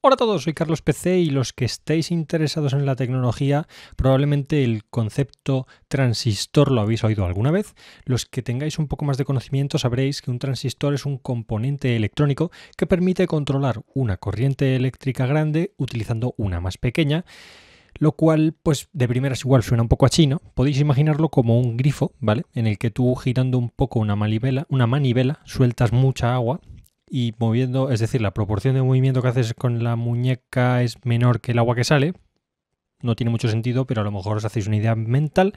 Hola a todos, soy Carlos PC y los que estéis interesados en la tecnología, probablemente el concepto transistor lo habéis oído alguna vez. Los que tengáis un poco más de conocimiento sabréis que un transistor es un componente electrónico que permite controlar una corriente eléctrica grande utilizando una más pequeña, lo cual pues de primeras igual suena un poco a chino. Podéis imaginarlo como un grifo, ¿vale? En el que tú girando un poco una manivela sueltas mucha agua y moviendo, es decir, la proporción de movimiento que haces con la muñeca es menor que el agua que sale. No tiene mucho sentido, pero a lo mejor os hacéis una idea mental.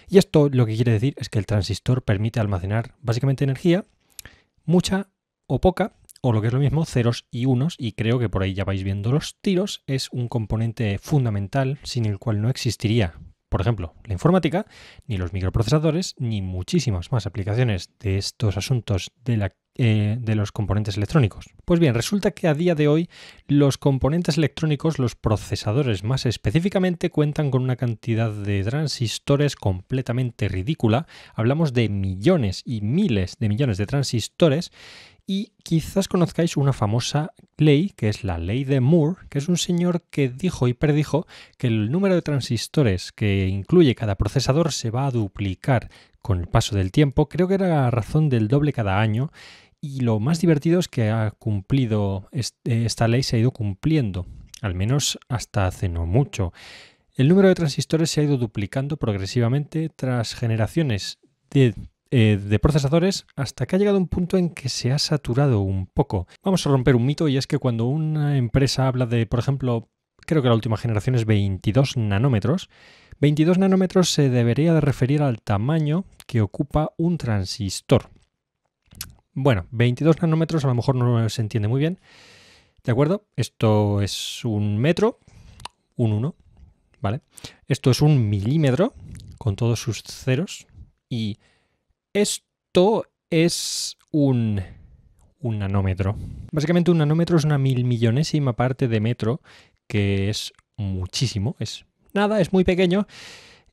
Y esto lo que quiere decir es que el transistor permite almacenar básicamente energía, mucha o poca, o lo que es lo mismo, ceros y unos, y creo que por ahí ya vais viendo los tiros. Es un componente fundamental sin el cual no existiría, por ejemplo, la informática, ni los microprocesadores, ni muchísimas más aplicaciones de estos asuntos de los componentes electrónicos. Pues bien, resulta que a día de hoy los componentes electrónicos, los procesadores más específicamente, cuentan con una cantidad de transistores completamente ridícula. Hablamos de millones y miles de millones de transistores. Y quizás conozcáis una famosa ley, que es la ley de Moore, que es un señor que dijo y predijo que el número de transistores que incluye cada procesador se va a duplicar con el paso del tiempo. Creo que era a razón del doble cada año. Y lo más divertido es que ha cumplido esta ley, se ha ido cumpliendo, al menos hasta hace no mucho. El número de transistores se ha ido duplicando progresivamente tras generaciones de procesadores hasta que ha llegado un punto en que se ha saturado un poco. Vamos a romper un mito, y es que cuando una empresa habla de, por ejemplo, creo que la última generación es 22 nanómetros, 22 nanómetros se debería de referir al tamaño que ocupa un transistor. Bueno, 22 nanómetros a lo mejor no se entiende muy bien, ¿de acuerdo? Esto es un metro, un 1, ¿vale? Esto es un milímetro con todos sus ceros, y esto es un nanómetro. Básicamente un nanómetro es una milmillonésima parte de metro, que es muchísimo, es nada, es muy pequeño.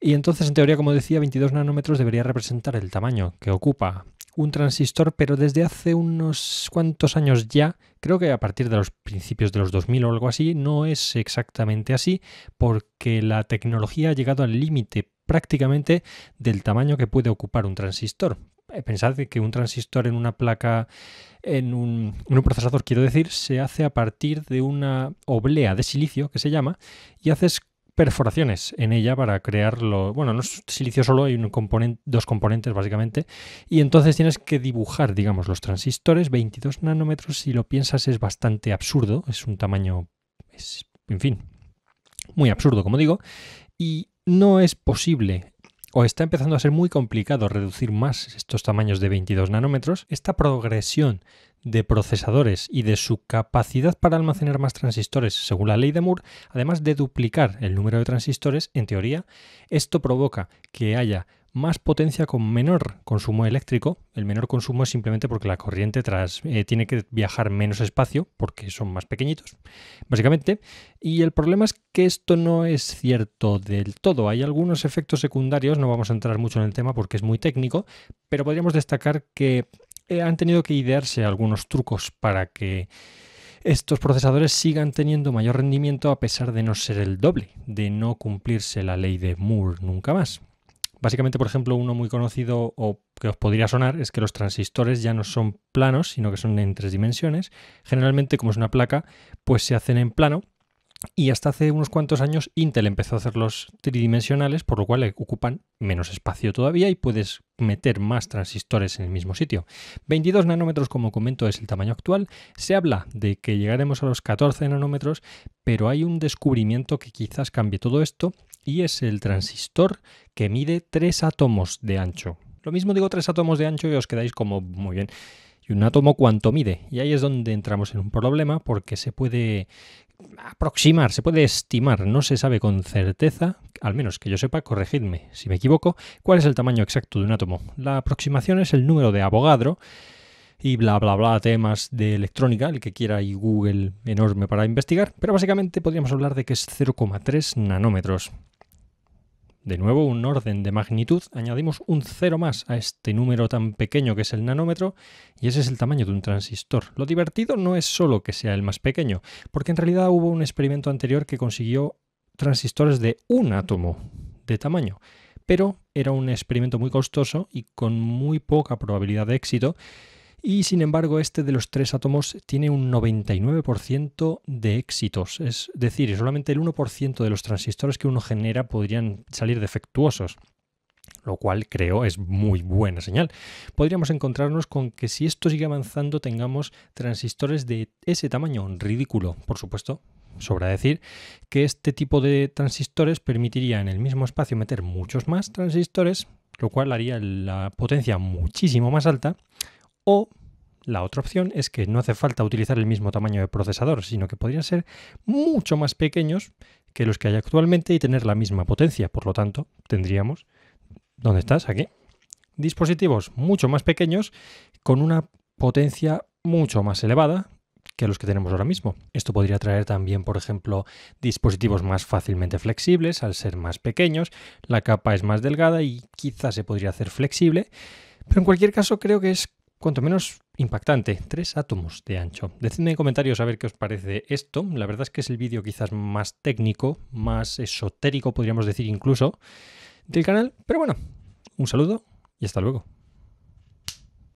Y entonces, en teoría, como decía, 22 nanómetros debería representar el tamaño que ocupa un transistor, pero desde hace unos cuantos años ya, creo que a partir de los principios de los 2000 o algo así, no es exactamente así, porque la tecnología ha llegado al límite prácticamente del tamaño que puede ocupar un transistor. Pensad que un transistor en una placa, en un procesador, quiero decir, se hace a partir de una oblea de silicio, que se llama, y haces perforaciones en ella para crearlo. Bueno, no es silicio solo, hay dos componentes básicamente, y entonces tienes que dibujar, digamos, los transistores. 22 nanómetros, si lo piensas, es bastante absurdo, es un tamaño, en fin, muy absurdo, como digo, y no es posible, o está empezando a ser muy complicado, reducir más estos tamaños de 22 nanómetros. Esta progresión de procesadores y de su capacidad para almacenar más transistores, según la ley de Moore, además de duplicar el número de transistores, en teoría, esto provoca que haya más potencia con menor consumo eléctrico. El menor consumo es simplemente porque la corriente tiene que viajar menos espacio, porque son más pequeñitos, básicamente. Y el problema es que esto no es cierto del todo. Hay algunos efectos secundarios, no vamos a entrar mucho en el tema porque es muy técnico, pero podríamos destacar que han tenido que idearse algunos trucos para que estos procesadores sigan teniendo mayor rendimiento a pesar de no ser el doble, de no cumplirse la ley de Moore nunca más. Básicamente, por ejemplo, uno muy conocido o que os podría sonar es que los transistores ya no son planos, sino que son en 3 dimensiones. Generalmente, como es una placa, pues se hacen en plano. Y hasta hace unos cuantos años Intel empezó a hacerlos tridimensionales, por lo cual ocupan menos espacio todavía y puedes meter más transistores en el mismo sitio. 22 nanómetros, como comento, es el tamaño actual. Se habla de que llegaremos a los 14 nanómetros, pero hay un descubrimiento que quizás cambie todo esto, y es el transistor que mide 3 átomos de ancho. Lo mismo digo 3 átomos de ancho y os quedáis como muy bien. ¿Y un átomo cuánto mide? Y ahí es donde entramos en un problema, porque se puede aproximar, se puede estimar, no se sabe con certeza, al menos que yo sepa, corregidme si me equivoco, cuál es el tamaño exacto de un átomo. La aproximación es el número de Avogadro y bla bla bla, temas de electrónica, el que quiera, y Google enorme para investigar, pero básicamente podríamos hablar de que es 0,3 nanómetros. de nuevo un orden de magnitud, añadimos un 0 más a este número tan pequeño que es el nanómetro y ese es el tamaño de un transistor. Lo divertido no es solo que sea el más pequeño, porque en realidad hubo un experimento anterior que consiguió transistores de un átomo de tamaño, pero era un experimento muy costoso y con muy poca probabilidad de éxito. Y sin embargo, este de los 3 átomos tiene un 99% de éxitos. Es decir, solamente el 1% de los transistores que uno genera podrían salir defectuosos, lo cual creo es muy buena señal. Podríamos encontrarnos con que si esto sigue avanzando tengamos transistores de ese tamaño ridículo. Por supuesto, sobra decir que este tipo de transistores permitiría en el mismo espacio meter muchos más transistores, lo cual haría la potencia muchísimo más alta. O la otra opción es que no hace falta utilizar el mismo tamaño de procesador, sino que podrían ser mucho más pequeños que los que hay actualmente y tener la misma potencia. Por lo tanto, tendríamos, ¿dónde estás? Aquí. Dispositivos mucho más pequeños con una potencia mucho más elevada que los que tenemos ahora mismo. Esto podría traer también, por ejemplo, dispositivos más fácilmente flexibles al ser más pequeños, la capa es más delgada y quizás se podría hacer flexible, pero en cualquier caso creo que es cuanto menos impactante, 3 átomos de ancho. Decidme en comentarios a ver qué os parece esto. La verdad es que es el vídeo quizás más técnico, más esotérico, podríamos decir incluso, del canal. Pero bueno, un saludo y hasta luego.